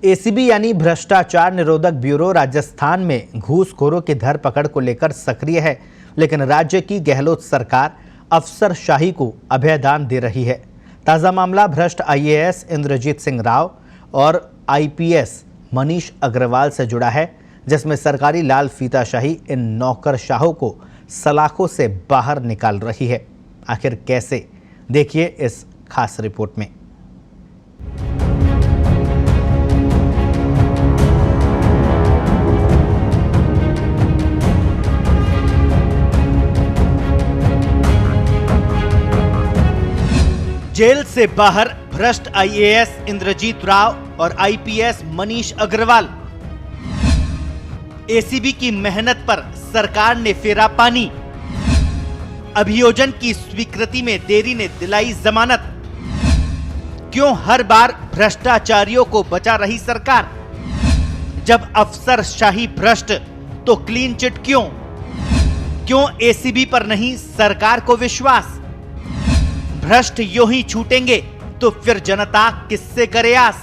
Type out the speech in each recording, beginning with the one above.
ACB यानी भ्रष्टाचार निरोधक ब्यूरो राजस्थान में घूसखोरों की धरपकड़ को लेकर सक्रिय है, लेकिन राज्य की गहलोत सरकार अफसरशाही को अभयदान दे रही है। ताज़ा मामला भ्रष्ट आईएएस इंद्रजीत सिंह राव और आईपीएस मनीष अग्रवाल से जुड़ा है, जिसमें सरकारी लाल फीताशाही इन नौकरशाहों को सलाखों से बाहर निकाल रही है। आखिर कैसे, देखिए इस खास रिपोर्ट में। जेल से बाहर भ्रष्ट आईएएस इंद्रजीत राव और आईपीएस मनीष अग्रवाल। एसीबी की मेहनत पर सरकार ने फेरा पानी। अभियोजन की स्वीकृति में देरी ने दिलाई जमानत। क्यों हर बार भ्रष्टाचारियों को बचा रही सरकार? जब अफसरशाही भ्रष्ट तो क्लीन चिट क्यों? क्यों एसीबी पर नहीं सरकार को विश्वास? भ्रष्ट यूं ही छूटेंगे तो फिर जनता किससे करे आस?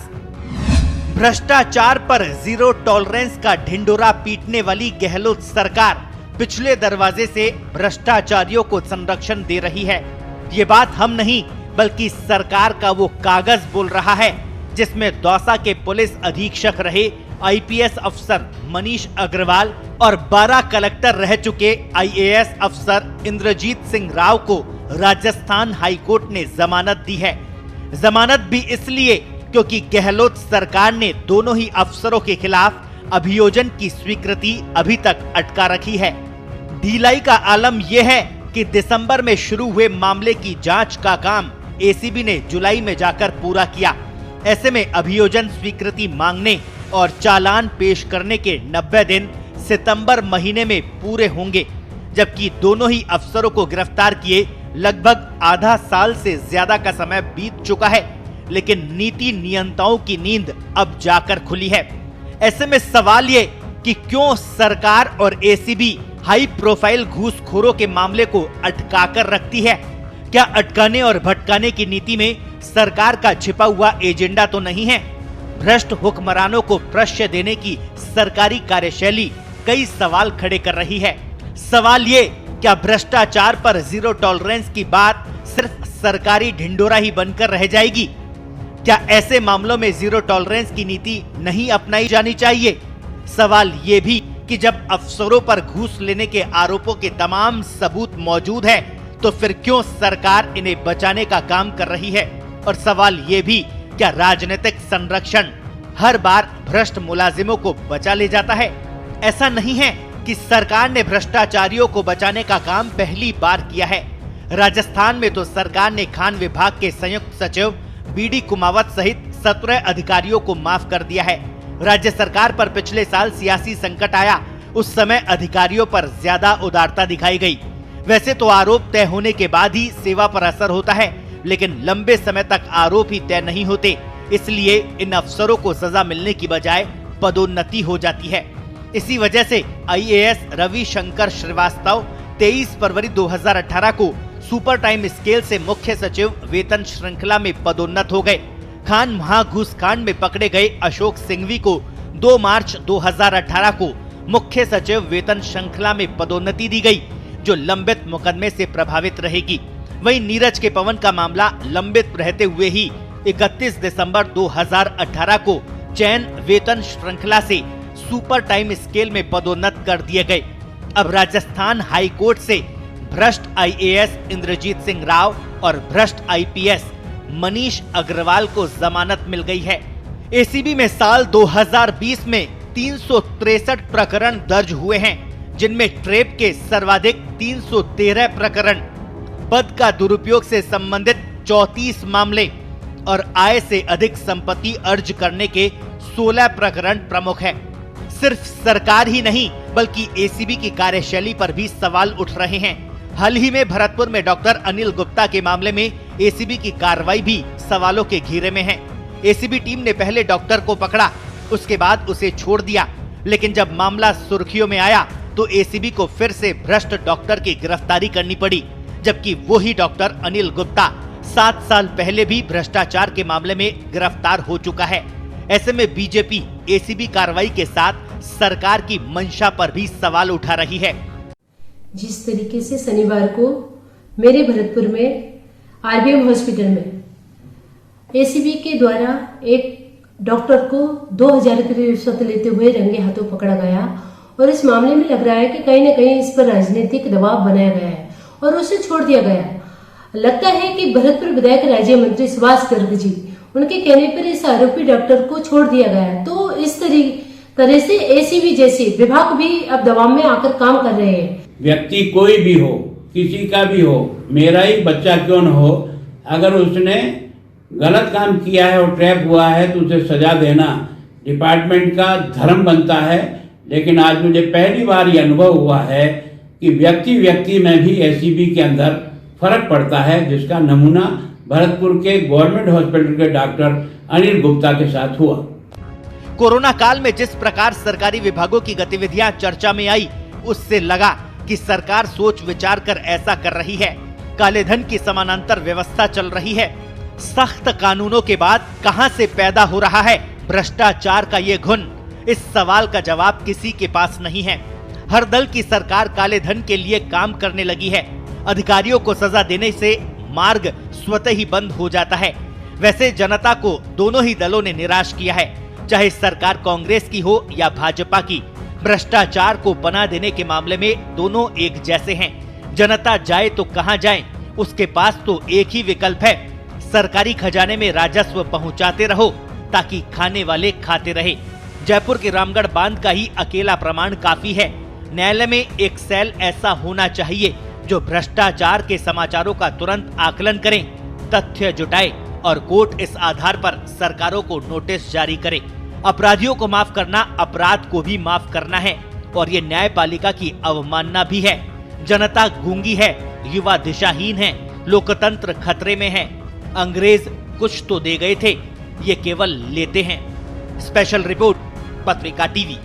भ्रष्टाचार पर जीरो टॉलरेंस का ढिंडोरा पीटने वाली गहलोत सरकार पिछले दरवाजे से भ्रष्टाचारियों को संरक्षण दे रही है। ये बात हम नहीं बल्कि सरकार का वो कागज बोल रहा है, जिसमें दौसा के पुलिस अधीक्षक रहे आईपीएस अफसर मनीष अग्रवाल और 12 कलेक्टर रह चुके आईएएस अफसर इंद्रजीत सिंह राव को राजस्थान हाईकोर्ट ने जमानत दी है। जमानत भी इसलिए क्योंकि गहलोत सरकार ने दोनों ही अफसरों के खिलाफ अभियोजन की स्वीकृति अभी तक अटका रखी है। ढिलाई का आलम यह है कि दिसंबर में शुरू हुए मामले की जांच का काम एसीबी ने जुलाई में जाकर पूरा किया। ऐसे में अभियोजन स्वीकृति मांगने और चालान पेश करने के 90 दिन सितंबर महीने में पूरे होंगे, जबकि दोनों ही अफसरों को गिरफ्तार किए लगभग आधा साल से ज्यादा का समय बीत चुका है, लेकिन नीति नियंताओं की नींद अब जाकर खुली है। ऐसे में सवाल ये कि क्यों सरकार और एसीबी हाई प्रोफाइल घूसखोरों के मामले को अटकाकर रखती है? क्या अटकाने और भटकाने की नीति में सरकार का छिपा हुआ एजेंडा तो नहीं है? भ्रष्ट हुक्मरानों को प्रश्य देने की सरकारी कार्यशैली कई सवाल खड़े कर रही है। सवाल ये, क्या भ्रष्टाचार पर जीरो टॉलरेंस की बात सिर्फ सरकारी ढिंडोरा ही बनकर रह जाएगी? क्या ऐसे मामलों में जीरो टॉलरेंस की नीति नहीं अपनाई जानी चाहिए? सवाल ये भी कि जब अफसरों पर घूस लेने के आरोपों के तमाम सबूत मौजूद है, तो फिर क्यों सरकार इन्हें बचाने का काम कर रही है? और सवाल ये भी, क्या राजनीतिक संरक्षण हर बार भ्रष्ट मुलाजिमों को बचा ले जाता है? ऐसा नहीं है कि सरकार ने भ्रष्टाचारियों को बचाने का काम पहली बार किया है। राजस्थान में तो सरकार ने खान विभाग के संयुक्त सचिव बीडी कुमावत सहित 17 अधिकारियों को माफ कर दिया है। राज्य सरकार पर पिछले साल सियासी संकट आया, उस समय अधिकारियों पर ज्यादा उदारता दिखाई गई। वैसे तो आरोप तय होने के बाद ही सेवा पर असर होता है, लेकिन लंबे समय तक आरोप ही तय नहीं होते, इसलिए इन अफसरों को सजा मिलने की बजाय पदोन्नति हो जाती है। इसी वजह से आईएएस रविशंकर श्रीवास्तव 23 फरवरी 2018 को सुपर टाइम स्केल से मुख्य सचिव वेतन श्रृंखला में पदोन्नत हो गए। खान महाघूस कांड में पकड़े गए अशोक सिंघवी को 2 मार्च 2018 को मुख्य सचिव वेतन श्रृंखला में पदोन्नति दी गई, जो लंबित मुकदमे से प्रभावित रहेगी। वहीं नीरज के पवन का मामला लंबित रहते हुए ही 31 दिसंबर 2018 को चयन वेतन श्रृंखला से सुपर टाइम स्केल में पदोन्नत कर दिए गए। अब राजस्थान हाईकोर्ट से भ्रष्ट आईएएस इंद्रजीत सिंह राव और भ्रष्ट आईपीएस मनीष अग्रवाल को जमानत मिल गई है। एसीबी में साल 2020 में 363 प्रकरण दर्ज हुए हैं, जिनमें ट्रेप के सर्वाधिक 313 प्रकरण, पद का दुरुपयोग से संबंधित 34 मामले और आय से अधिक संपत्ति अर्ज करने के 16 प्रकरण प्रमुख है। सिर्फ सरकार ही नहीं बल्कि एसीबी की कार्यशैली पर भी सवाल उठ रहे हैं। हाल ही में भरतपुर में डॉक्टर अनिल गुप्ता के मामले में एसीबी की कार्रवाई भी सवालों के घेरे में है। एसीबी टीम ने पहले डॉक्टर को पकड़ा, उसके बाद उसे छोड़ दिया, लेकिन जब मामला सुर्खियों में आया तो एसीबी को फिर से भ्रष्ट डॉक्टर की गिरफ्तारी करनी पड़ी, जबकि वही डॉक्टर अनिल गुप्ता 7 साल पहले भी भ्रष्टाचार के मामले में गिरफ्तार हो चुका है। ऐसे में बीजेपी एसीबी कार्रवाई के साथ सरकार की मंशा पर भी सवाल उठा रही है। जिस तरीके से शनिवार को मेरे भरतपुर में आरबीएम हॉस्पिटल में एसीबी के द्वारा एक डॉक्टर को 2000 की रिश्वत लेते हुए रंगे हाथों पकड़ा गया और इस मामले में लग रहा है कि कहीं न कहीं इस पर राजनीतिक दबाव बनाया गया है और उसे छोड़ दिया गया। लगता है कि भरतपुर विधायक राज्य मंत्री सुभाष गर्ग जी उनके कहने पर इस आरोपी डॉक्टर को छोड़ दिया गया। तो इस तरह से एसीबी जैसे विभाग भी अब दबाव में आकर काम कर रहे हैं। व्यक्ति कोई भी हो, किसी का भी हो, मेरा ही बच्चा क्यों न हो, अगर उसने गलत काम किया है और ट्रैप हुआ है तो उसे सजा देना डिपार्टमेंट का धर्म बनता है। लेकिन आज मुझे पहली बार ये अनुभव हुआ है कि व्यक्ति में भी एसीबी के अंदर फर्क पड़ता है, जिसका नमूना भरतपुर के गवर्नमेंट हॉस्पिटल के डॉक्टर अनिल गुप्ता के साथ हुआ। कोरोना काल में जिस प्रकार सरकारी विभागों की गतिविधियां चर्चा में आई, उससे लगा कि सरकार सोच विचार कर ऐसा कर रही है। काले धन की समानांतर व्यवस्था चल रही है। सख्त कानूनों के बाद कहां से पैदा हो रहा है भ्रष्टाचार का ये घुन? इस सवाल का जवाब किसी के पास नहीं है। हर दल की सरकार काले धन के लिए काम करने लगी है। अधिकारियों को सजा देने से मार्ग स्वतः ही बंद हो जाता है। वैसे जनता को दोनों ही दलों ने निराश किया है, चाहे सरकार कांग्रेस की हो या भाजपा की। भ्रष्टाचार को बना देने के मामले में दोनों एक जैसे हैं। जनता जाए तो कहां जाए, उसके पास तो एक ही विकल्प है, सरकारी खजाने में राजस्व पहुंचाते रहो ताकि खाने वाले खाते रहे। जयपुर के रामगढ़ बांध का ही अकेला प्रमाण काफी है। न्यायालय में एक सेल ऐसा होना चाहिए जो भ्रष्टाचार के समाचारों का तुरंत आकलन करे, तथ्य जुटाए और कोर्ट इस आधार पर सरकारों को नोटिस जारी करे। अपराधियों को माफ करना अपराध को भी माफ करना है और ये न्यायपालिका की अवमानना भी है। जनता गूंगी है, युवा दिशाहीन है, लोकतंत्र खतरे में है। अंग्रेज कुछ तो दे गए थे, ये केवल लेते हैं। स्पेशल रिपोर्ट, पत्रिका टीवी।